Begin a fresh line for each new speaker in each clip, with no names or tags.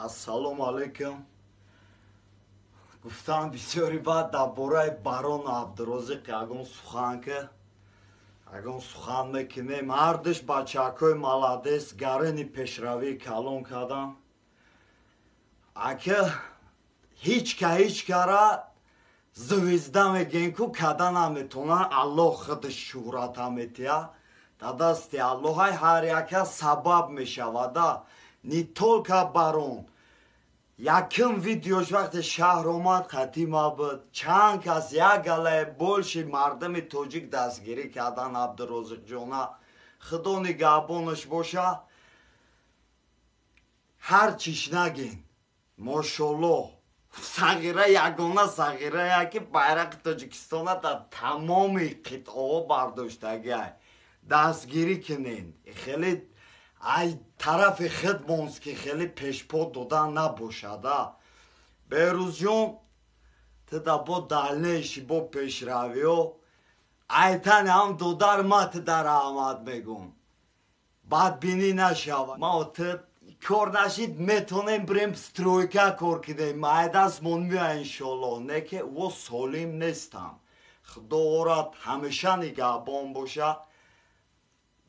السلام علیکم. گفتم بسیاری بعد درباره باران عبدالرزاق اگه سخن میکنه مردش بچه‌های ملادس گرینی پیشروی کلان کردن. اگه هیچ کاره звезда میگن که کدن نمیتونه الله خودش شهرت میتیا در دست الله هر یک سبب میشود. نی تولکا بارون یکم ویدیوش وقت شهر اومد قدیم بود چند کس یک گله بولشی مردم توجیک دستگیری کردن عبدالرزاق جونا خدا نگهبانش باشه. هر چیش نگین ماشالله صغیره یگانه صغیره که بیرق تاجیکستان در تمام قطعه برداشتگی دستگیری کنین. خیلی ای طرف خدمانست که خیلی پیشپا دادن نباشده. بیروز جون تدا با دلنشی با پیشروی و ایتن هم دودار مات در آمد میگون بعد بینی نشود. ما تد کار نشید میتونیم بریم سترویکا کار کنیم مایدست من میاد انشالله نه که او سالیم نیستم. خدا اورد همیشه نگهبان باشه.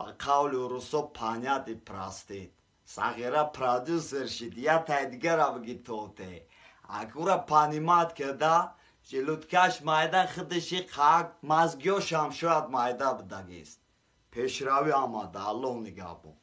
با قول روسو پانیادی پراستید صغیره پرادوسر شد یا تا دیگر را بگی توته اکورا پانیمات کرده جلوتکش مایده خودشی خاک مزگیوش هم شاید مایده بدگیست. پیشروی آمده الله نگهبان.